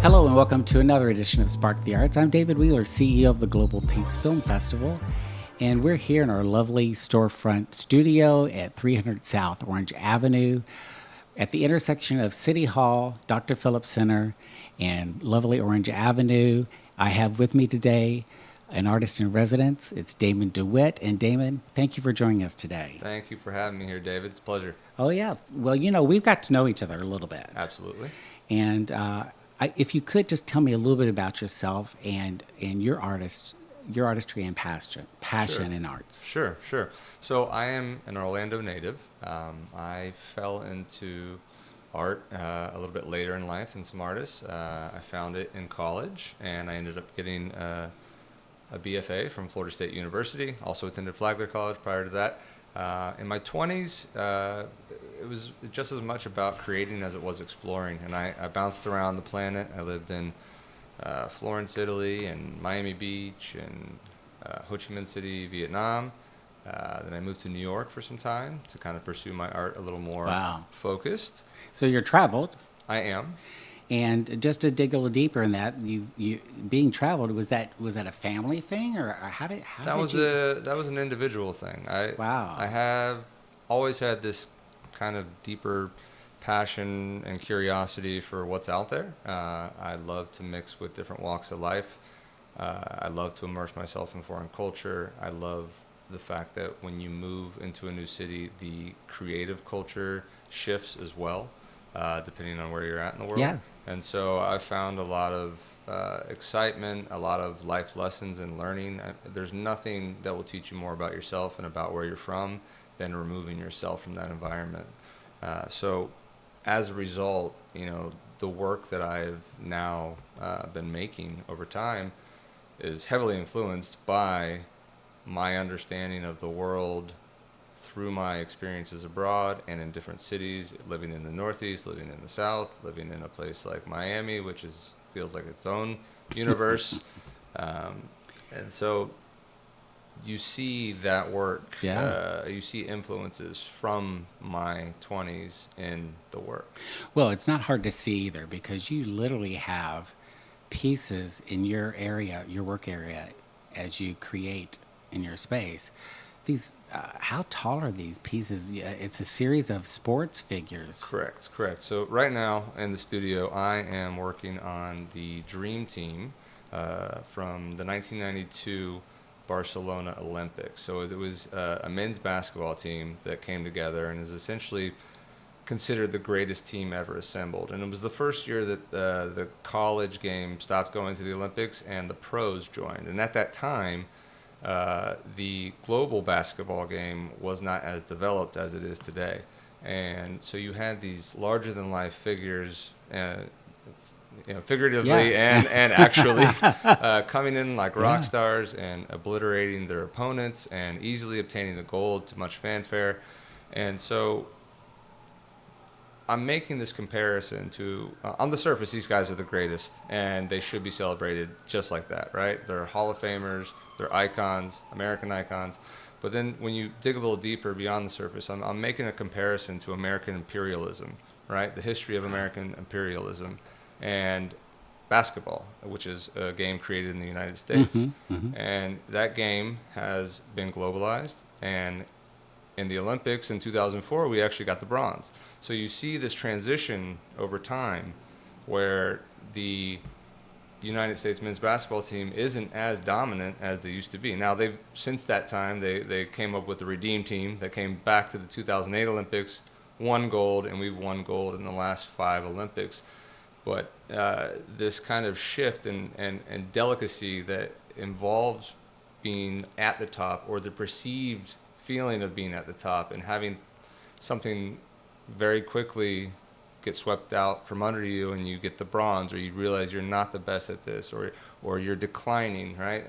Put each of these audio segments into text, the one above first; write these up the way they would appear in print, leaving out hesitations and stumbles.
Hello and welcome to another edition of Spark the Arts. I'm David Wheeler, CEO of the Global Peace Film Festival, and we're here in our lovely storefront studio at 300 South Orange Avenue at the intersection of City Hall, Dr. Phillips Center, and lovely Orange Avenue. I have with me today an artist in residence. It's Damon DeWitt. And Damon, thank you for joining us today. Thank you for having me here, David. It's a pleasure. Oh, yeah. Well, we've got to know each other a little bit. Absolutely. And if you could just tell me a little bit about yourself and your artistry and passion Sure. in arts. Sure. So I am an Orlando native. I fell into art a little bit later in life than some artists. I found it in college, and I ended up getting a BFA from Florida State University. Also attended Flagler College prior to that. In my 20s, it was just as much about creating as it was exploring. And I bounced around the planet. I lived in Florence, Italy, and Miami Beach, and Ho Chi Minh City, Vietnam. Then I moved to New York for some time to kind of pursue my art a little more focused. So you're traveled. I am. And just to dig a little deeper in that, you being traveled, was that a family thing, or how did that was an individual thing. I have always had this kind of deeper passion and curiosity for what's out there. I love to mix with different walks of life. I love to immerse myself in foreign culture. I love the fact that when you move into a new city, the creative culture shifts as well, depending on where you're at in the world. Yeah. And so I found a lot of excitement, a lot of life lessons and learning. There's nothing that will teach you more about yourself and about where you're from than removing yourself from that environment. So as a result, the work that I've now been making over time is heavily influenced by my understanding of the world through my experiences abroad and in different cities, living in the Northeast, living in the South, living in a place like Miami, which feels like its own universe. And so you see that work, you see influences from my 20s in the work. Well, it's not hard to see either, because you literally have pieces in your area, your work area, as you create in your space. These, how tall are these pieces? It's a series of sports figures. Correct. So right now in the studio, I am working on the Dream Team from the 1992 Barcelona Olympics. So it was a men's basketball team that came together and is essentially considered the greatest team ever assembled. And it was the first year that the college game stopped going to the Olympics and the pros joined. And at that time, the global basketball game was not as developed as it is today. And so you had these larger-than-life figures, figuratively and actually, coming in like rock stars and obliterating their opponents and easily obtaining the gold to much fanfare. And so I'm making this comparison to, on the surface, these guys are the greatest, and they should be celebrated just like that, right? They're Hall of Famers, they're icons, American icons. But then when you dig a little deeper beyond the surface, I'm making a comparison to American imperialism, right? The history of American imperialism and basketball, which is a game created in the United States. And that game has been globalized, and in the Olympics in 2004, we actually got the bronze. So you see this transition over time where the United States men's basketball team isn't as dominant as they used to be. Now, since that time, they came up with the Redeem Team that came back to the 2008 Olympics, won gold, and we've won gold in the last 5 Olympics. But this kind of shift and delicacy that involves being at the top, or the perceived feeling of being at the top, and having something very quickly get swept out from under you and you get the bronze, or you realize you're not the best at this, or you're declining, right?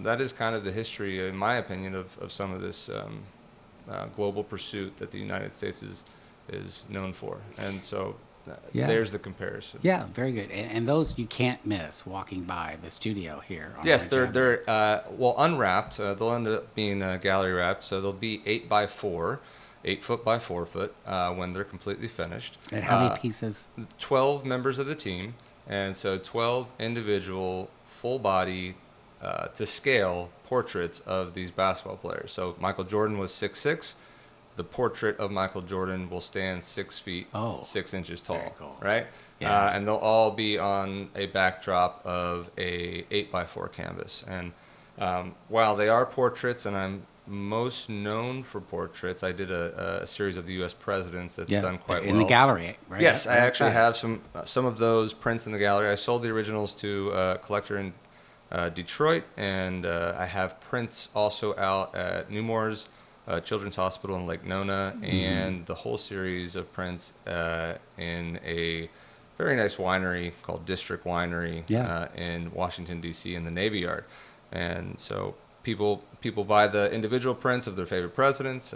That is kind of the history, in my opinion, of some of this global pursuit that the United States is known for. And so there's the comparison. Yeah, very good. And those you can't miss walking by the studio here. Yes, they're unwrapped. They'll end up being gallery wrapped, so they'll be 8x4. 8 foot by 4 foot when they're completely finished. And how many pieces? 12 members of the team, And so 12 individual, full body, to scale portraits of these basketball players. So Michael Jordan was 6'6". The portrait of Michael Jordan will stand 6 feet, 6 inches tall, very cool. right? Yeah. And they'll all be on a backdrop of a 8x4 canvas. And while they are portraits, and I'm most known for portraits, I did a series of the U.S. presidents that's done quite well. In the gallery, right? Yes, I actually have some of those prints in the gallery. I sold the originals to a collector in Detroit, and I have prints also out at Newmore's Children's Hospital in Lake Nona, and the whole series of prints in a very nice winery called District Winery in Washington, D.C. in the Navy Yard. And so people buy the individual prints of their favorite presidents.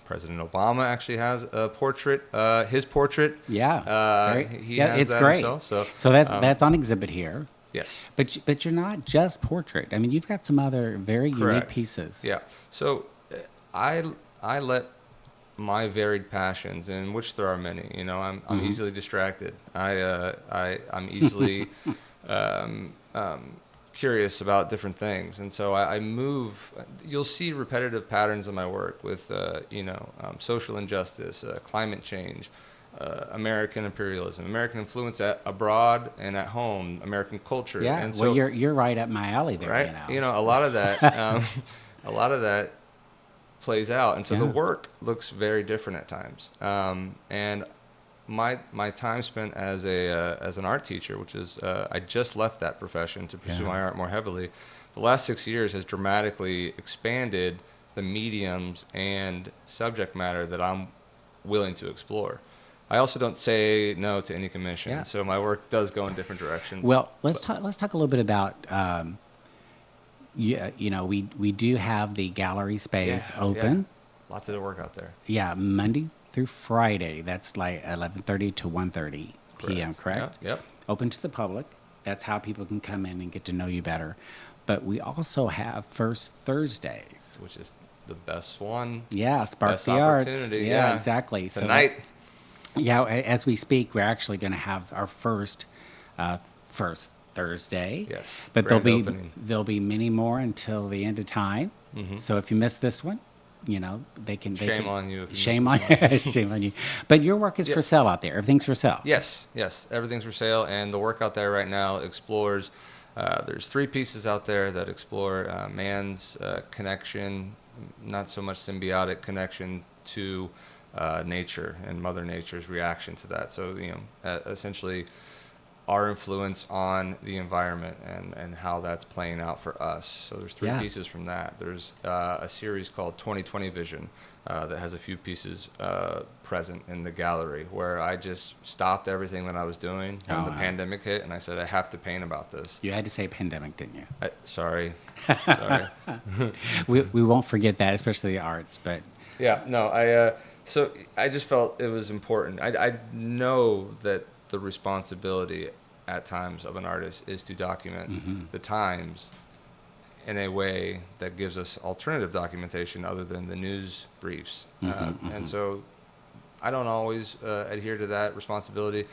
President Obama actually has a portrait, his portrait. Yeah, has it's that great. himself, so that's on exhibit here. Yes. But you're not just portrait. I mean, you've got some other very unique Correct. pieces. Yeah. So I let my varied passions, in which there are many. You know, I'm easily distracted. I'm easily curious about different things, and so I move. You'll see repetitive patterns in my work with social injustice, climate change, American imperialism, American influence abroad and at home, American culture. Yeah, and so, well, you're right up my alley there. right? A lot of that, a lot of that plays out, and so the work looks very different at times. And my time spent as an art teacher, which is I just left that profession to pursue my art more heavily. The last 6 years has dramatically expanded the mediums and subject matter that I'm willing to explore. I also don't say no to any commission, so my work does go in different directions. Well, let's talk a little bit about. We do have the gallery space open. Yeah. Lots of work out there. Yeah, Monday through Friday. That's like 11:30 to 1:30 p.m. Correct? Yep. Open to the public. That's how people can come in and get to know you better. But we also have First Thursdays, which is the best one. Yeah, Spark best the Arts. opportunity. Yeah, exactly. Tonight. As we speak, we're actually going to have our first Thursday. Yes, but opening. there'll be many more until the end of time. Mm-hmm. So if you miss this one, they can. Shame on you. Shame on you. But your work is for sale out there. Everything's for sale. Yes, everything's for sale, and the work out there right now explores. There's 3 pieces out there that explore man's connection, not so much symbiotic connection to nature and Mother Nature's reaction to that. So essentially our influence on the environment and how that's playing out for us. So there's 3 pieces from that. There's a series called 2020 Vision that has a few pieces present in the gallery where I just stopped everything that I was doing when the pandemic hit, and I said, I have to paint about this. You had to say pandemic, didn't you? Sorry. We won't forget that, especially the arts. But so I just felt it was important. I know that the responsibility at times of an artist is to document the times in a way that gives us alternative documentation other than the news briefs. And so I don't always adhere to that responsibility,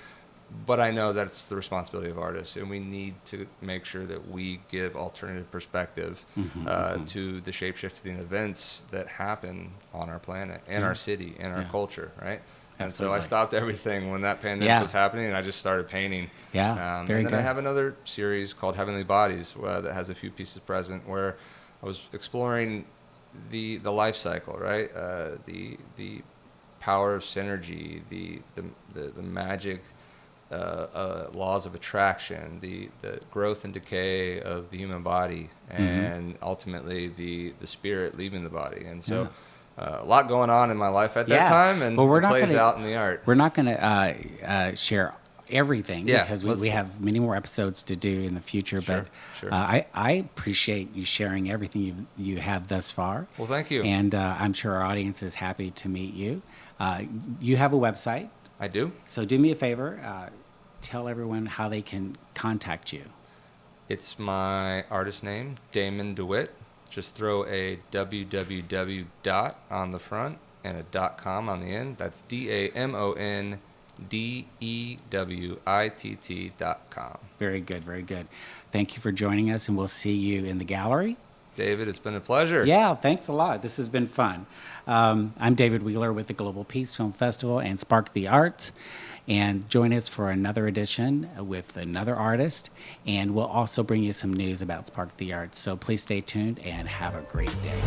but I know that's the responsibility of artists, and we need to make sure that we give alternative perspective to the shape-shifting events that happen on our planet, in our city, in our culture, right? And so I stopped everything when that pandemic was happening, and I just started painting. Yeah, very and then good. I have another series called Heavenly Bodies that has a few pieces present where I was exploring the life cycle, right? The power of synergy, the magic laws of attraction, the growth and decay of the human body, and ultimately the spirit leaving the body. And so a lot going on in my life at that time, and it plays out in the art. We're not going to share everything because we have many more episodes to do in the future. Sure. I appreciate you sharing everything you have thus far. Well, thank you. And I'm sure our audience is happy to meet you. You have a website. I do. So do me a favor. Tell everyone how they can contact you. It's my artist name, Damon DeWitt. Just throw a www. on the front and a .com on the end. That's DAMON DEWITT.com. Very good, very good. Thank you for joining us, and we'll see you in the gallery. David, it's been a pleasure. Yeah, thanks a lot. This has been fun. I'm David Wheeler with the Global Peace Film Festival and Spark the Arts. And join us for another edition with another artist. And we'll also bring you some news about Spark the Arts. So please stay tuned and have a great day.